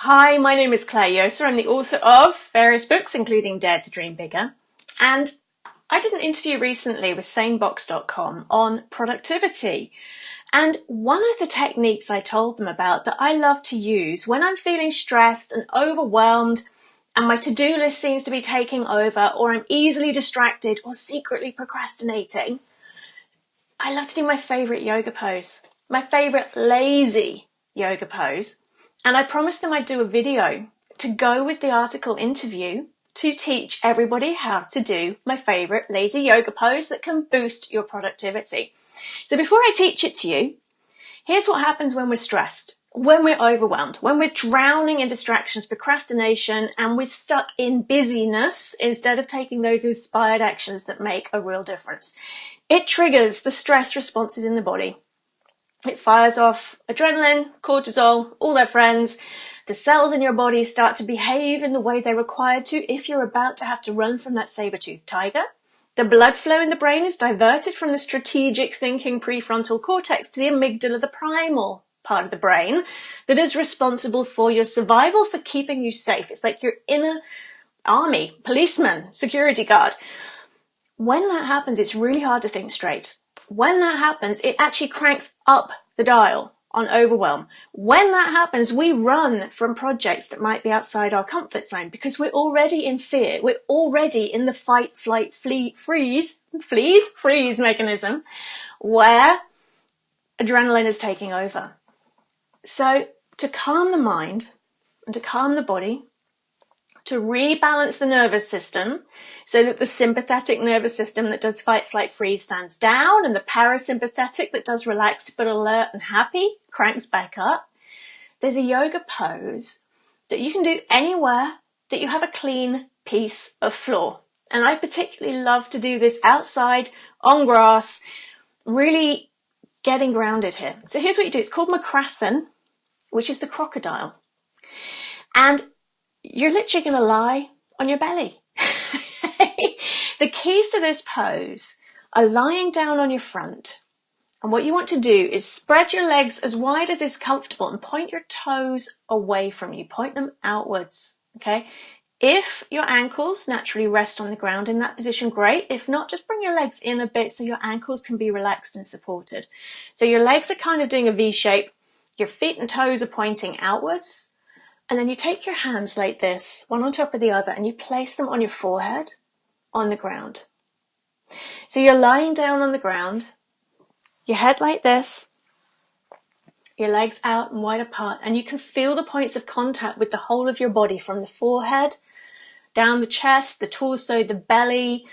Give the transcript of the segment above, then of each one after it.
Hi, my name is Claire Yoser. I'm the author of various books, including Dare to Dream Bigger. And I did an interview recently with sanebox.com on productivity. And one of the techniques I told them about that I love to use when I'm feeling stressed and overwhelmed and my to-do list seems to be taking over, or I'm easily distracted or secretly procrastinating, I love to do my favorite yoga pose, my favorite lazy yoga pose. And I promised them I'd do a video to go with the article interview to teach everybody how to do my favorite lazy yoga pose that can boost your productivity. So before I teach it to you, here's what happens when we're stressed, when we're overwhelmed, when we're drowning in distractions, procrastination, and we're stuck in busyness instead of taking those inspired actions that make a real difference. It triggers the stress responses in the body. It fires off adrenaline, cortisol, all their friends. The cells in your body start to behave in the way they're required to if you're about to have to run from that saber-toothed tiger. The blood flow in the brain is diverted from the strategic thinking prefrontal cortex to the amygdala, the primal part of the brain that is responsible for your survival, for keeping you safe. It's like your inner army, policeman, security guard. When that happens, it's really hard to think straight. When that happens, it actually cranks up the dial on overwhelm. When that happens, we run from projects that might be outside our comfort zone because we're already in fear. We're already in the fight, flight, freeze mechanism where adrenaline is taking over. So to calm the mind and to calm the body, to rebalance the nervous system so that the sympathetic nervous system that does fight, flight, freeze stands down and the parasympathetic that does relaxed but alert and happy cranks back up. There's a yoga pose that you can do anywhere that you have a clean piece of floor. And I particularly love to do this outside on grass, really getting grounded here. So here's what you do. It's called Makrasan, which is the crocodile. And you're literally going to lie on your belly. The keys to this pose are lying down on your front. And what you want to do is spread your legs as wide as is comfortable and point your toes away from you. Point them outwards, okay? If your ankles naturally rest on the ground in that position, great. If not, just bring your legs in a bit so your ankles can be relaxed and supported. So your legs are kind of doing a V shape. Your feet and toes are pointing outwards. And then you take your hands like this, one on top of the other, and you place them on your forehead, on the ground. So you're lying down on the ground, your head like this, your legs out and wide apart, and you can feel the points of contact with the whole of your body from the forehead, down the chest, the torso, the belly,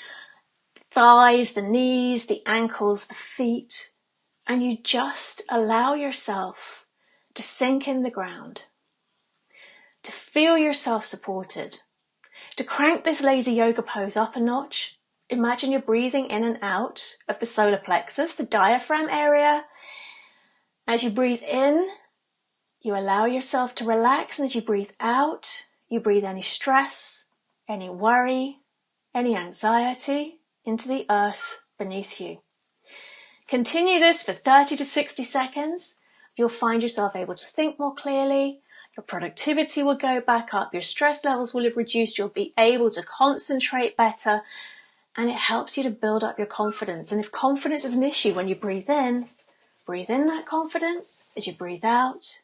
thighs, the knees, the ankles, the feet, and you just allow yourself to sink in the ground, to feel yourself supported. To crank this lazy yoga pose up a notch, imagine you're breathing in and out of the solar plexus, the diaphragm area. As you breathe in, you allow yourself to relax, and as you breathe out, you breathe any stress, any worry, any anxiety into the earth beneath you. Continue this for 30 to 60 seconds. You'll find yourself able to think more clearly. Your productivity will go back up, your stress levels will have reduced, you'll be able to concentrate better, and it helps you to build up your confidence. And if confidence is an issue when you breathe in that confidence. As you breathe out,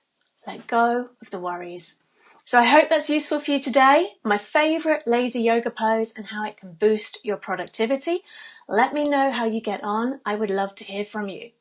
let go of the worries. So I hope that's useful for you today. My favorite lazy yoga pose and how it can boost your productivity. Let me know how you get on. I would love to hear from you.